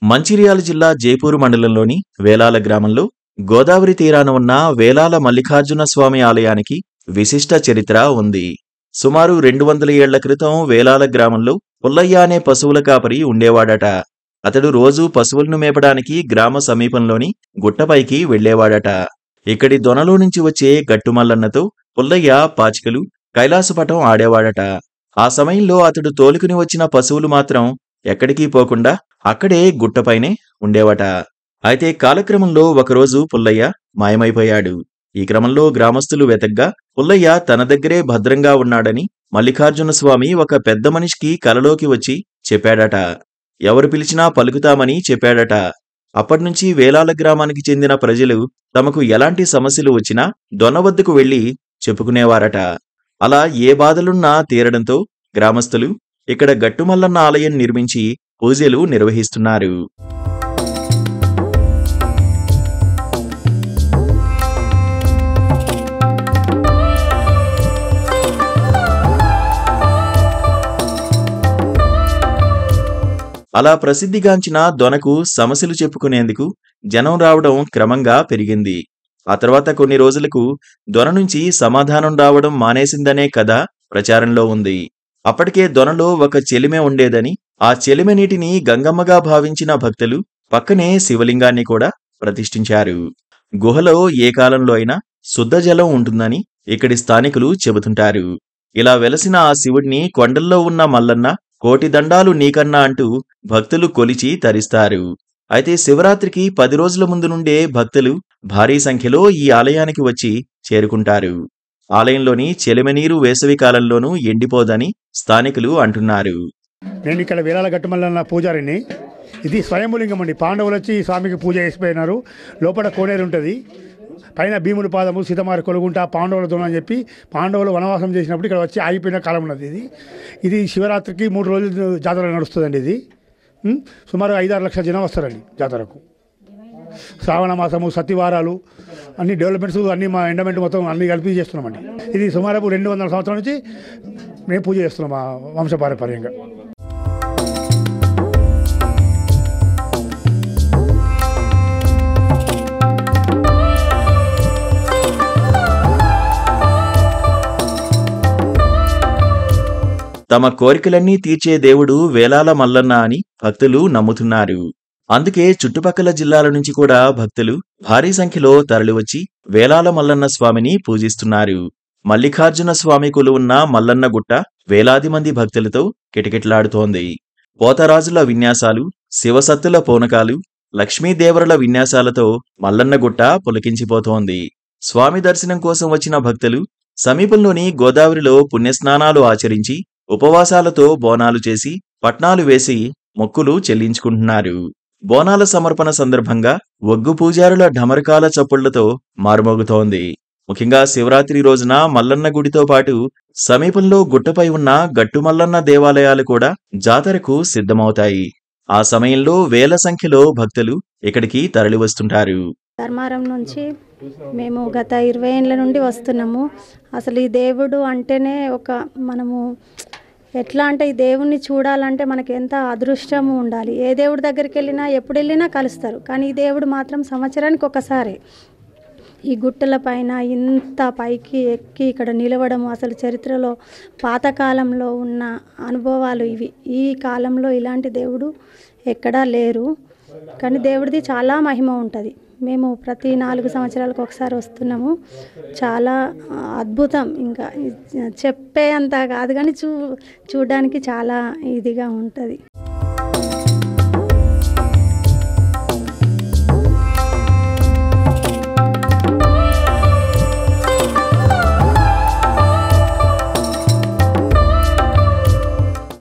మంచిర్యాల జిల్లా జైపూరు మండలంలోని వేలాల గ్రామంలో గోదావరి తీరాన ఉన్న వేలాల మల్లికార్జున స్వామి ఆలయానికి విశిష్ట చరిత్ర ఉంది. సుమారు 200 ఏళ్ల క్రితం వేలాల గ్రామంలో పుల్లయ్య అనే పశువుల కాపరి ఉండేవాడట. అతడు రోజూ పశువులను మేపడానికి గ్రామ సమీపంలోని గుట్టపైకి వెళ్లేవాడట. ఇక్కడి దొనలో నుంచి వచ్చే గట్టుమల్లన్నతో పుల్లయ్య పాచికలు, కైలాసపటం ఆడేవాడట. ఆ సమయంలో అతడు తోలుకుని వచ్చిన పశువులు మాత్రం ఎక్కడికి పోకుండా అక్కడే గుట్టపైనే ఉండేవట. అయితే కాలక్రమంలో ఒకరోజు పుల్లయ్య మాయమైపోయాడు. ఈ క్రమంలో గ్రామస్తులు వెతగ్గా పుల్లయ్య తన దగ్గరే భద్రంగా ఉన్నాడని మల్లికార్జున స్వామి ఒక పెద్ద మనిషికి కలలోకి వచ్చి చెప్పాడట. ఎవరు పిలిచినా పలుకుతామని చెప్పాడట. అప్పట్నుంచి వేలాల గ్రామానికి చెందిన ప్రజలు తమకు ఎలాంటి సమస్యలు వచ్చినా దొన వద్దకు వెళ్లి చెప్పుకునేవారట. అలా ఏ బాధలున్నా తీరడంతో గ్రామస్తులు ఇక్కడ గట్టుమల్లన్న ఆలయం నిర్మించి పూజలు నిర్వహిస్తున్నారు. అలా ప్రసిద్ధిగాంచిన దొనకు సమస్యలు చెప్పుకునేందుకు జనం రావడం క్రమంగా పెరిగింది. ఆ తర్వాత కొన్ని రోజులకు దొన నుంచి సమాధానం రావడం మానేసిందనే కథ ప్రచారంలో ఉంది. అప్పటికే దొనలో ఒక చెలిమె ఉండేదని, ఆ చెలిమె నీటిని గంగమ్మగా భావించిన భక్తులు పక్కనే శివలింగాన్ని కూడా ప్రతిష్ఠించారు. గుహలో ఏ కాలంలో అయినా శుద్ధ జలం ఉంటుందని ఇక్కడి స్థానికులు చెబుతుంటారు. ఇలా వెలసిన ఆ శివుడిని కొండల్లో ఉన్న మల్లన్న కోటి దండాలు నీకన్నా అంటూ భక్తులు కొలిచి తరిస్తారు. అయితే శివరాత్రికి 10 రోజుల ముందు నుండే భక్తులు భారీ సంఖ్యలో ఈ ఆలయానికి వచ్చి చేరుకుంటారు. ఆలయంలోని చెలిమెనీరు వేసవి కాలంలోనూ ఎండిపోదని స్థానికులు అంటున్నారు. నేను ఇక్కడ వేలాల గట్టుమల్లన్న పూజారిని. ఇది స్వయంభులింగం అండి. పాండవులు వచ్చి స్వామికి పూజ చేసిపోయినారు. లోపల కోనేరు ఉంటుంది. పైన భీముని పాదము, సీతమారి కొలుగుంట, పాండవుల దొన అని చెప్పి పాండవులు వనవాసం చేసినప్పుడు ఇక్కడ వచ్చి ఆగిపోయిన కాలం ఉన్నది. ఇది శివరాత్రికి 3 రోజులు జాతర నడుస్తుందండి. ఇది సుమారు 5-6 లక్షల జనం వస్తారండి జాతరకు. శ్రావణ మాసము, సత్యవారాలు అన్ని డెవలప్మెంట్స్ అన్ని మా ఎండమెంట్ మొత్తం అన్ని కలిపి చేస్తున్నామండి. ఇది సుమారు 200 సంవత్సరాల నుంచి మేము పూజ చేస్తున్నాం మా వంశపారంపర్యంగా. తమ కోరికలన్నీ తీర్చే దేవుడు వేలాల మల్లన్న అని భక్తులు నమ్ముతున్నారు. అందుకే చుట్టుపక్కల జిల్లాల నుంచి కూడా భక్తులు భారీ సంఖ్యలో తరలివచ్చి వేలాల మల్లన్న స్వామిని పూజిస్తున్నారు. మల్లికార్జున స్వామి కొలువున్న మల్లన్న గుట్ట వేలాది మంది భక్తులతో కిటకిటలాడుతోంది. పోతరాజుల విన్యాసాలు, శివసత్తుల పూనకాలు, లక్ష్మీదేవరుల విన్యాసాలతో మల్లన్న గుట్ట పులకించిపోతోంది. స్వామి దర్శనం కోసం వచ్చిన భక్తులు సమీపంలోని గోదావరిలో పుణ్యస్నానాలు ఆచరించి ఉపవాసాలతో బోనాలు చేసి పట్నాలు వేసి మొక్కులు చెల్లించుకుంటున్నారు. బోనాల సమర్పణ సందర్భంగా ఒగ్గు పూజారుల ఢమరకాల చప్పుళ్లతో మారుమోగుతోంది. ముఖ్యంగా శివరాత్రి రోజున మల్లన్న గుడితో పాటు సమీపంలో గుట్టపై ఉన్న గట్టుమల్లన్న దేవాలయాలు కూడా జాతరకు సిద్ధమవుతాయి. ఆ సమయంలో వేల సంఖ్యలో భక్తులు ఇక్కడికి తరలివస్తుంటారు. ధర్మారం నుంచి మేము గత 20 ఏళ్ళ నుండి వస్తున్నాము. అసలు ఈ దేవుడు అంటేనే మనము ఎట్లా అంటే ఈ దేవుణ్ణి చూడాలంటే మనకి ఎంత అదృష్టము ఉండాలి. ఏ దేవుడి దగ్గరికి వెళ్ళినా ఎప్పుడు వెళ్ళినా కలుస్తారు. కానీ ఈ దేవుడు మాత్రం సంవత్సరానికి ఒకసారి ఈ గుట్టల పైన ఇంత పైకి ఎక్కి ఇక్కడ నిలవడము అసలు చరిత్రలో పాతకాలంలో ఉన్న అనుభవాలు ఇవి. ఈ కాలంలో ఇలాంటి దేవుడు ఎక్కడా లేరు. కానీ దేవుడిది చాలా మహిమ ఉంటుంది. మేము ప్రతి 4 సంవత్సరాలకు ఒకసారి వస్తున్నాము. చాలా అద్భుతం. ఇంకా చెప్పే అంత కాదు కానీ చూడడానికి చాలా ఇదిగా ఉంటుంది.